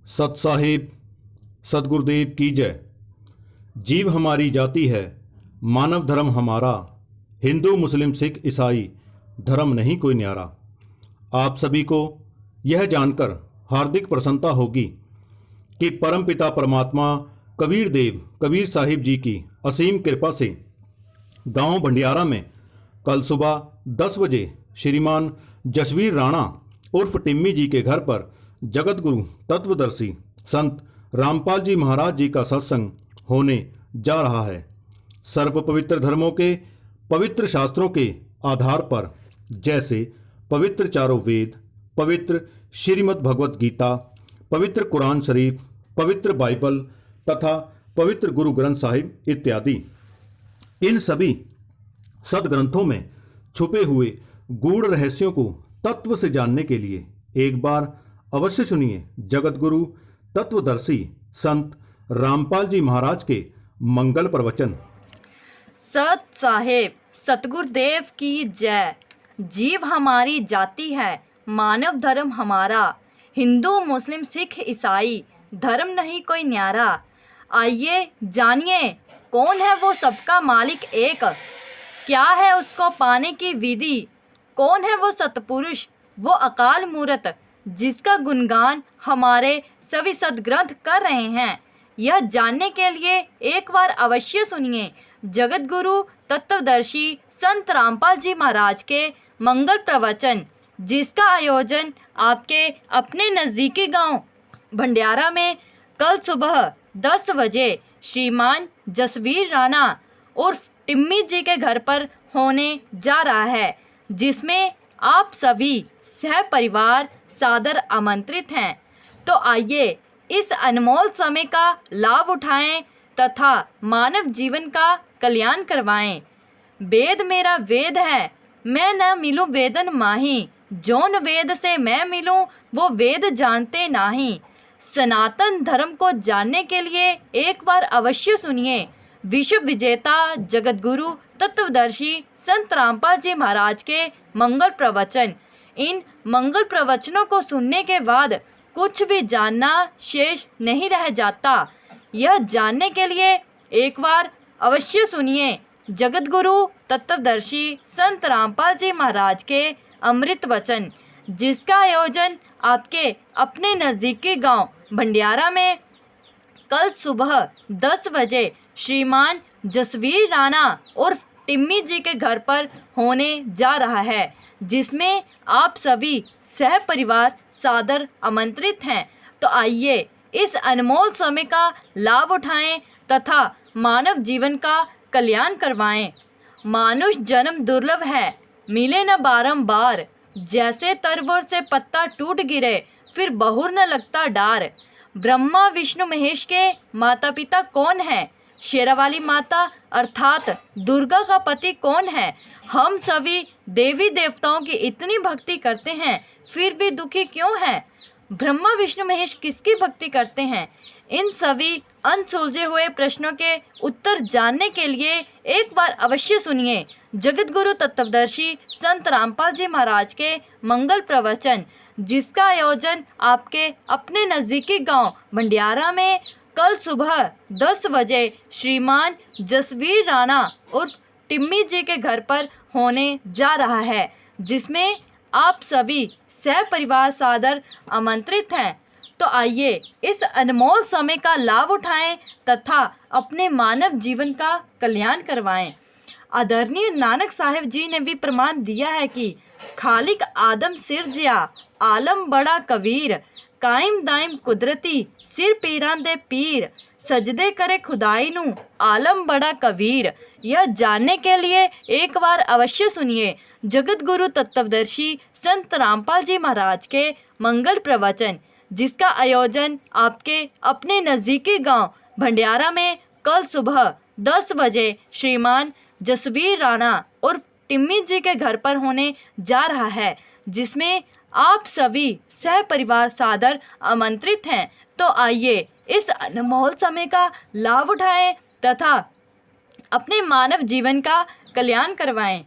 सत साहिब सतगुरुदेव की जय। जीव हमारी जाति है, मानव धर्म हमारा, हिंदू मुस्लिम सिख ईसाई धर्म नहीं कोई न्यारा। आप सभी को यह जानकर हार्दिक प्रसन्नता होगी कि परमपिता परमात्मा कबीर देव कबीर साहिब जी की असीम कृपा से गांव भंडियारा में कल सुबह 10 बजे श्रीमान जसवीर राणा उर्फ टिम्मी जी के घर पर जगत गुरु तत्वदर्शी संत रामपाल जी महाराज जी का सत्संग होने जा रहा है। सर्व पवित्र धर्मों के पवित्र शास्त्रों के आधार पर जैसे पवित्र चारों वेद, पवित्र श्रीमद् भगवत गीता, पवित्र कुरान शरीफ, पवित्र बाइबल तथा पवित्र गुरु ग्रंथ साहिब इत्यादि, इन सभी सदग्रंथों में छुपे हुए गूढ़ रहस्यों को तत्व से जानने के लिए एक बार अवश्य सुनिए जगत गुरु तत्वदर्शी संत रामपाल जी महाराज के मंगल प्रवचन। सत साहेब सतगुरुदेव की जय। जीव हमारी जाति है, मानव धर्म हमारा, हिंदू मुस्लिम सिख ईसाई धर्म नहीं कोई न्यारा। आइए जानिए कौन है वो सबका मालिक एक, क्या है उसको पाने की विधि, कौन है वो सतपुरुष वो अकाल मूरत जिसका गुणगान हमारे सभी सदग्रंथ कर रहे हैं। यह जानने के लिए एक बार अवश्य सुनिए जगत गुरु तत्वदर्शी संत रामपाल जी महाराज के मंगल प्रवचन, जिसका आयोजन आपके अपने नज़दीकी गांव भंडियारा में कल सुबह 10 बजे श्रीमान जसवीर राणा उर्फ टिम्मी जी के घर पर होने जा रहा है, जिसमें आप सभी सह परिवार सादर आमंत्रित हैं। तो आइए इस अनमोल समय का लाभ उठाएं तथा मानव जीवन का कल्याण करवाएं। वेद मेरा वेद है, मैं न मिलूं वेदन माही, जौन वेद से मैं मिलूं वो वेद जानते नाही। सनातन धर्म को जानने के लिए एक बार अवश्य सुनिए विश्व विजेता जगत गुरु तत्वदर्शी संत रामपाल जी महाराज के मंगल प्रवचन। इन मंगल प्रवचनों को सुनने के बाद कुछ भी जानना शेष नहीं रह जाता। यह जानने के लिए एक बार अवश्य सुनिए जगत गुरु तत्वदर्शी संत रामपाल जी महाराज के अमृत वचन, जिसका आयोजन आपके अपने नज़दीकी गांव भंडियारा में कल सुबह 10 बजे श्रीमान जसवीर राणा उर्फ टिम्मी जी के घर पर होने जा रहा है, जिसमें आप सभी सह परिवार सादर आमंत्रित हैं। तो आइए इस अनमोल समय का लाभ उठाएं तथा मानव जीवन का कल्याण करवाएं। मानुष जन्म दुर्लभ है, मिले न बारंबार, जैसे तरवर से पत्ता टूट गिरे फिर बहुर न लगता डार। ब्रह्मा विष्णु महेश के माता पिता कौन है? शेरावाली माता अर्थात दुर्गा का पति कौन है? हम सभी देवी देवताओं की इतनी भक्ति करते हैं फिर भी दुखी क्यों हैं? ब्रह्मा विष्णु महेश किसकी भक्ति करते हैं? इन सभी अनसुलझे हुए प्रश्नों के उत्तर जानने के लिए एक बार अवश्य सुनिए जगत गुरु तत्वदर्शी संत रामपाल जी महाराज के मंगल प्रवचन, जिसका आयोजन आपके अपने नज़दीकी गांव भंडियारा में कल सुबह 10 बजे श्रीमान जसवीर राणा उर्फ टिम्मी जी के घर पर होने जा रहा है, जिसमें आप सभी सह परिवार सादर आमंत्रित हैं। तो आइए इस अनमोल समय का लाभ उठाएं तथा अपने मानव जीवन का कल्याण करवाएं। आदरणीय नानक साहिब जी ने भी प्रमाण दिया है कि खालिक आदम सिरजिया आलम बड़ा कबीर, कायम दायम कुदरती सिर पीरां दे पीर, सजदे करे खुदाई नू आलम बड़ा कबीर। यह जानने के लिए एक बार अवश्य सुनिए जगत गुरु तत्वदर्शी संत रामपाल जी महाराज के मंगल प्रवचन, जिसका आयोजन आपके अपने नज़दीकी गांव भंडियारा में कल सुबह 10 बजे श्रीमान जसवीर राणा उर्फ टिम्मी जी के घर पर होने जा रहा है, जिसमें आप सभी सह परिवार सादर आमंत्रित हैं। तो आइए इस अनमोल समय का लाभ उठाएं तथा अपने मानव जीवन का कल्याण करवाएं।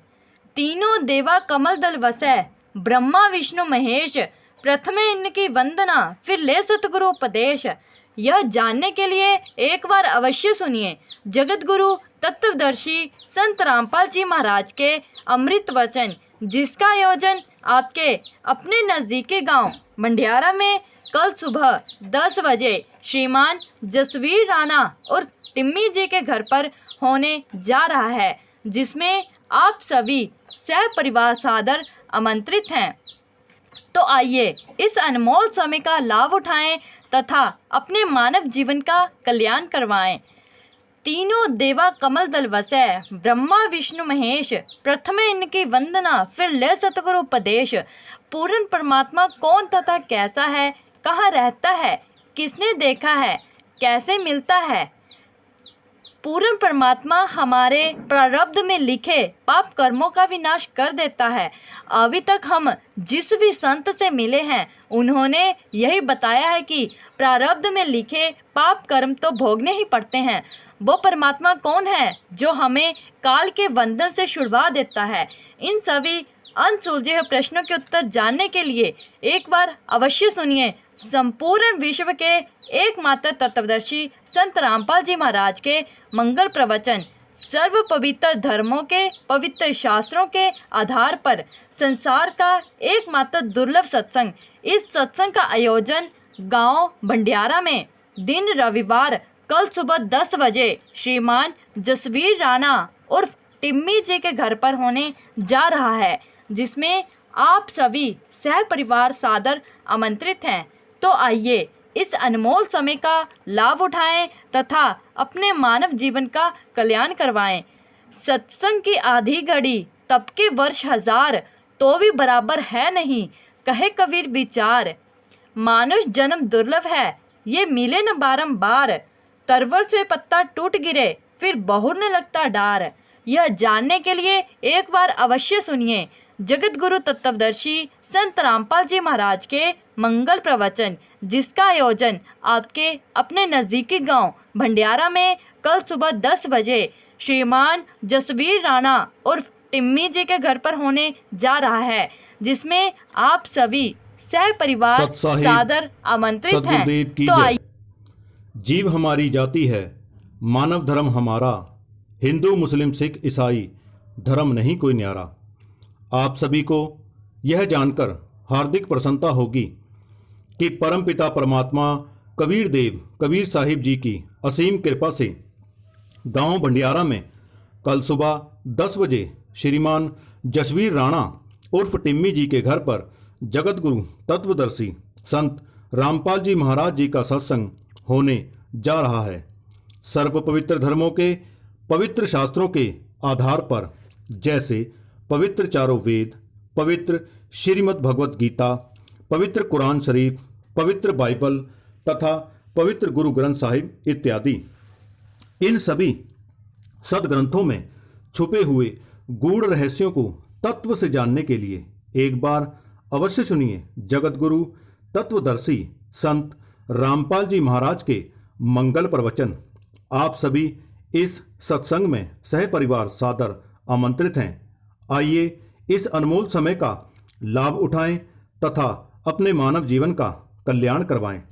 तीनों देवा कमल दल वसै, ब्रह्मा विष्णु महेश, प्रथमे इनकी वंदना फिर ले सतगुरु उपदेश। यह जानने के लिए एक बार अवश्य सुनिए जगत गुरु तत्वदर्शी संत रामपाल जी महाराज के अमृत वचन, जिसका आयोजन आपके अपने नज़दीकी गांव मंडियारा में कल सुबह 10 बजे श्रीमान जसवीर राणा और टिम्मी जी के घर पर होने जा रहा है, जिसमें आप सभी सह परिवार सादर आमंत्रित हैं। तो आइए इस अनमोल समय का लाभ उठाएं तथा अपने मानव जीवन का कल्याण करवाएं। तीनों देवा कमल दल वसै, ब्रह्मा विष्णु महेश, प्रथमे इनकी वंदना फिर ले सतगुरु उपदेश। पूर्ण परमात्मा कौन तथा कैसा है, कहाँ रहता है, किसने देखा है, कैसे मिलता है। पूर्ण परमात्मा हमारे प्रारब्ध में लिखे पाप कर्मों का विनाश कर देता है। अभी तक हम जिस भी संत से मिले हैं उन्होंने यही बताया है कि प्रारब्ध में लिखे पाप कर्म तो भोगने ही पड़ते हैं। वो परमात्मा कौन है जो हमें काल के बंधन से छुड़वा देता है। इन सभी अनसुलझे हुए प्रश्नों के उत्तर जानने के लिए एक बार अवश्य सुनिए संपूर्ण विश्व के एकमात्र तत्वदर्शी संत रामपाल जी महाराज के मंगल प्रवचन। सर्व पवित्र धर्मों के पवित्र शास्त्रों के आधार पर संसार का एकमात्र दुर्लभ सत्संग। इस सत्संग का आयोजन गांव भंडियारा में दिन रविवार कल सुबह 10 बजे श्रीमान जसवीर राणा उर्फ टिम्मी जी के घर पर होने जा रहा है, जिसमें आप सभी सह परिवार सादर आमंत्रित हैं। तो आइए इस अनमोल समय का लाभ उठाएं तथा अपने मानव जीवन का कल्याण करवाएं। सत्संग की आधी घड़ी तब के वर्ष हजार तो भी बराबर है नहीं, कहे कबीर विचार। मानुष जन्म दुर्लभ है, ये मिले न बारंबार। तरवर से पत्ता टूट गिरे फिर बहुरने लगता डार। यह जानने के लिए एक बार अवश्य सुनिए जगत गुरु तत्वदर्शी संत रामपाल जी महाराज के मंगल प्रवचन, जिसका आयोजन आपके अपने नज़दीकी गांव भंडियारा में कल सुबह 10 बजे श्रीमान जसवीर राणा उर्फ टिम्मी जी के घर पर होने जा रहा है, जिसमें आप सभी सह परिवार सत्साहिब सादर आमंत्रित हैं। सद्गुरुदेव की तो जय। आइए जीव हमारी जाति है, मानव धर्म हमारा, हिंदू मुस्लिम सिख ईसाई धर्म नहीं कोई न्यारा। आप सभी को यह जानकर हार्दिक प्रसन्नता होगी कि परमपिता परमात्मा कबीर देव कबीर साहिब जी की असीम कृपा से गांव भंडियारा में कल सुबह 10 बजे श्रीमान जसवीर राणा उर्फ टिम्मी जी के घर पर जगत गुरु तत्वदर्शी संत रामपाल जी महाराज जी का सत्संग होने जा रहा है। सर्व पवित्र धर्मों के पवित्र शास्त्रों के आधार पर, जैसे पवित्र चारों वेद, पवित्र श्रीमद् भगवत गीता, पवित्र कुरान शरीफ, पवित्र बाइबल तथा पवित्र गुरु ग्रंथ साहिब इत्यादि, इन सभी सदग्रंथों में छुपे हुए गूढ़ रहस्यों को तत्व से जानने के लिए एक बार अवश्य सुनिए जगत गुरु तत्वदर्शी संत रामपाल जी महाराज के मंगल प्रवचन। आप सभी इस सत्संग में सह परिवार सादर आमंत्रित हैं। आइए इस अनमोल समय का लाभ उठाएं तथा अपने मानव जीवन का कल्याण करवाएं।